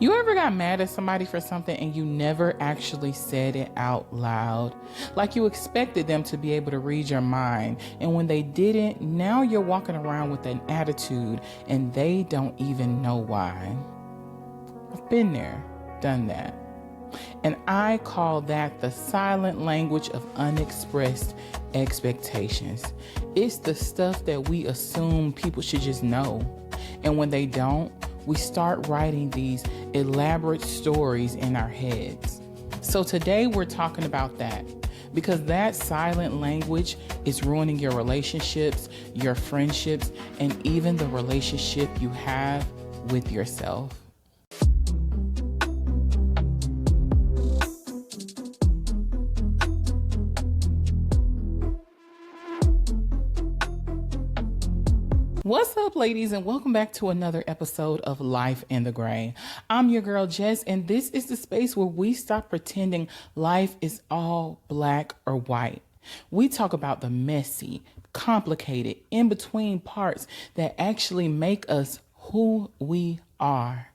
You ever got mad at somebody for something and you never actually said it out loud? Like you expected them to be able to read your mind, and when they didn't, now you're walking around with an attitude and they don't even know why. I've been there, done that. And I call that the silent language of unexpressed expectations. It's the stuff that we assume people should just know. And when they don't, we start writing these elaborate stories in our heads. So today we're talking about that, because that silent language is ruining your relationships, your friendships, and even the relationship you have with yourself. What's up, ladies, and welcome back to another episode of Life in the Gray. I'm your girl, Jess, and this is the space where we stop pretending life is all black or white. We talk about the messy, complicated, in-between parts that actually make us who we are.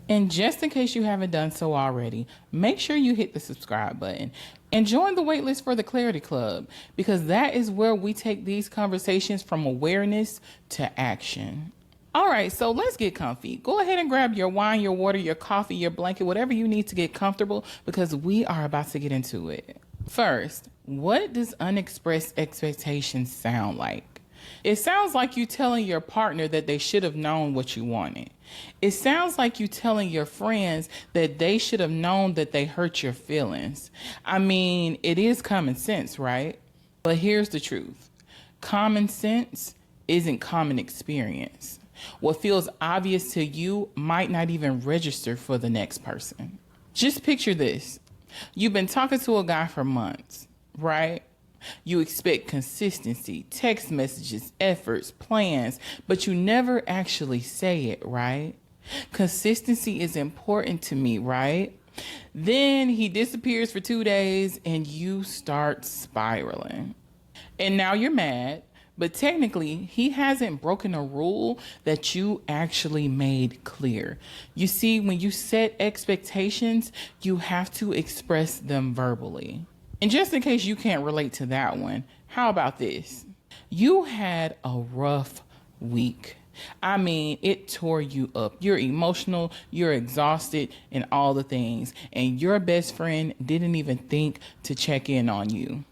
And just in case you haven't done so already, make sure you hit the subscribe button and join the waitlist for the Clarity Club, because that is where we take these conversations from awareness to action. All right, so let's get comfy. Go ahead and grab your wine, your water, your coffee, your blanket, whatever you need to get comfortable, because we are about to get into it. First, what does unexpressed expectations sound like? It sounds like you telling your partner that they should have known what you wanted. It sounds like you telling your friends that they should have known that they hurt your feelings. I mean, it is common sense, right? But here's the truth. Common sense isn't common experience. What feels obvious to you might not even register for the next person. Just picture this. You've been talking to a guy for months, right? You expect consistency, text messages, efforts, plans, but you never actually say it, right? Consistency is important to me, right? Then he disappears for 2 days and you start spiraling. And now you're mad, but technically he hasn't broken a rule that you actually made clear. You see, when you set expectations, you have to express them verbally. And just in case you can't relate to that one, how about this? You had a rough week. I mean, it tore you up. You're emotional, you're exhausted, and all the things. And your best friend didn't even think to check in on you.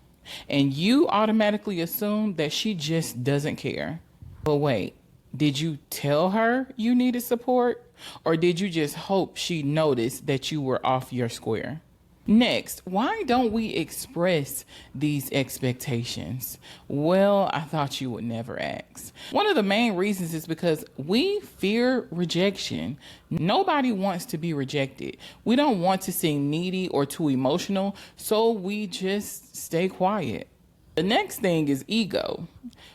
And you automatically assume that she just doesn't care. But wait, did you tell her you needed support? Or did you just hope she noticed that you were off your square? Next, why don't we express these expectations? Well, I thought you would never ask. One of the main reasons is because we fear rejection. Nobody wants to be rejected. We don't want to seem needy or too emotional, so we just stay quiet. The next thing is ego.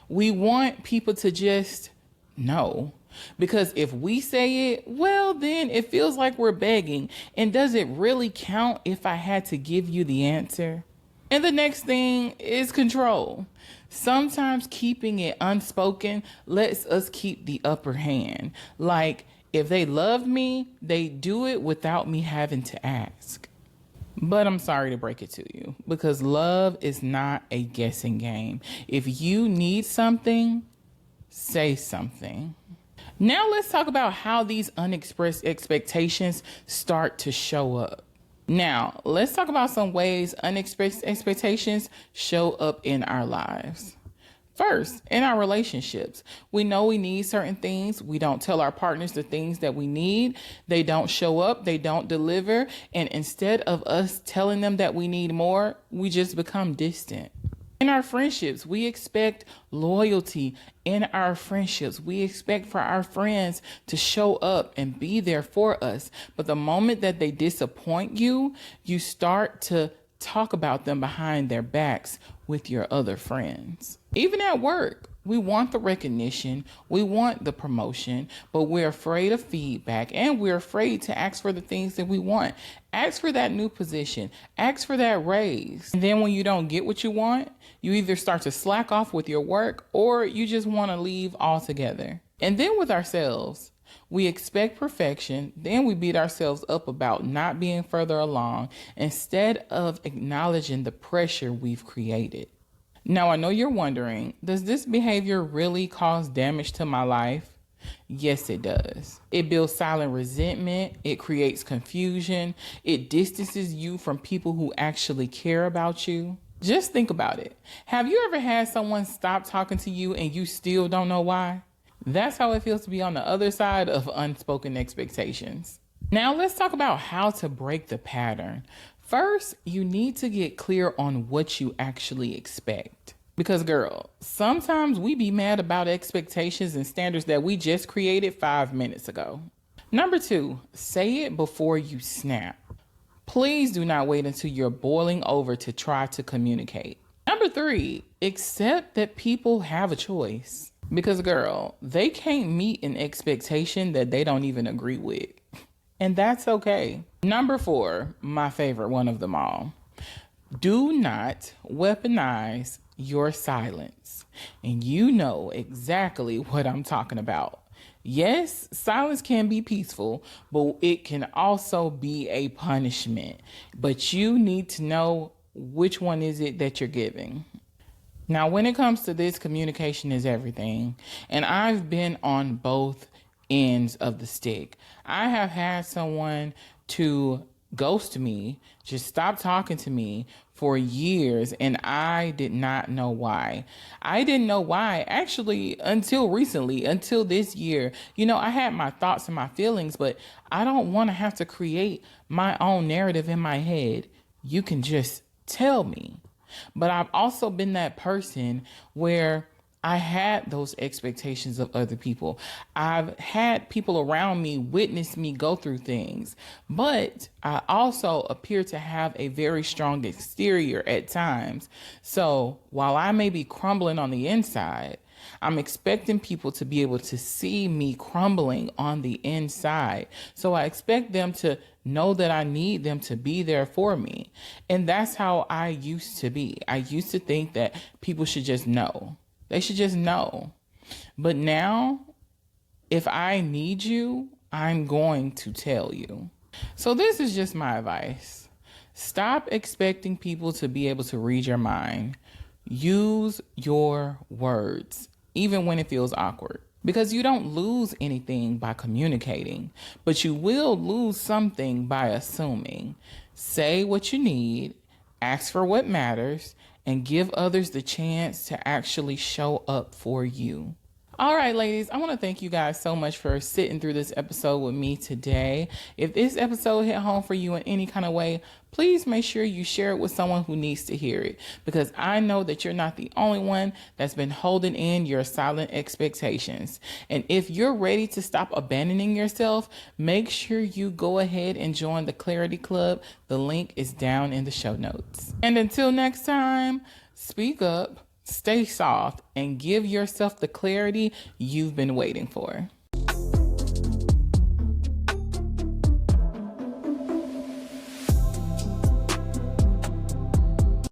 We want people to just know. Because if we say it, well, then it feels like we're begging. And does it really count if I had to give you the answer? And the next thing is control. Sometimes keeping it unspoken lets us keep the upper hand. Like, if they love me, they do it without me having to ask. But I'm sorry to break it to you, because love is not a guessing game. If you need something, say something. Now let's talk about how these unexpressed expectations start to show up. Now, let's talk about some ways unexpressed expectations show up in our lives. First, in our relationships, we know we need certain things. We don't tell our partners the things that we need. They don't show up. They don't deliver. And instead of us telling them that we need more, we just become distant. In our friendships, we expect loyalty. In our friendships, we expect for our friends to show up and be there for us. But the moment that they disappoint you, you start to talk about them behind their backs with your other friends. Even at work, we want the recognition, we want the promotion, but we're afraid of feedback and we're afraid to ask for the things that we want. Ask for that new position, ask for that raise. And then when you don't get what you want, you either start to slack off with your work or you just want to leave altogether. And then with ourselves, We expect perfection, then we beat ourselves up about not being further along instead of acknowledging the pressure we've created. Now, I know you're wondering, does this behavior really cause damage to my life? Yes, it does. It builds silent resentment. It creates confusion. It distances you from people who actually care about you. Just think about it. Have you ever had someone stop talking to you and you still don't know why? That's how it feels to be on the other side of unspoken expectations. Now let's talk about how to break the pattern. First, you need to get clear on what you actually expect. Because girl, sometimes we be mad about expectations and standards that we just created 5 minutes ago. Number 2, say it before you snap. Please do not wait until you're boiling over to try to communicate. Number 3, accept that people have a choice. Because girl, they can't meet an expectation that they don't even agree with. And that's okay. Number 4, my favorite one of them all. Do not weaponize your silence. And you know exactly what I'm talking about. Yes, silence can be peaceful, but it can also be a punishment. But you need to know which one is it that you're giving. Now, when it comes to this, communication is everything. And I've been on both ends of the stick. I have had someone to ghost me, just stop talking to me for years, and I did not know why. I didn't know why actually until recently, until this year. You know, I had my thoughts and my feelings, but I don't want to have to create my own narrative in my head. You can just tell me. But I've also been that person where I had those expectations of other people. I've had people around me witness me go through things, but I also appear to have a very strong exterior at times. So while I may be crumbling on the inside, I'm expecting people to be able to see me crumbling on the inside. So I expect them to know that I need them to be there for me. And that's how I used to be. I used to think that people should just know. They should just know. But now, if I need you, I'm going to tell you. So this is just my advice. Stop expecting people to be able to read your mind. Use your words, even when it feels awkward. Because you don't lose anything by communicating, but you will lose something by assuming. Say what you need, ask for what matters, and give others the chance to actually show up for you. All right, ladies, I want to thank you guys so much for sitting through this episode with me today. If this episode hit home for you in any kind of way, please make sure you share it with someone who needs to hear it, because I know that you're not the only one that's been holding in your silent expectations. And if you're ready to stop abandoning yourself, make sure you go ahead and join the Clarity Club. The link is down in the show notes. And until next time, speak up, stay soft, and give yourself the clarity you've been waiting for.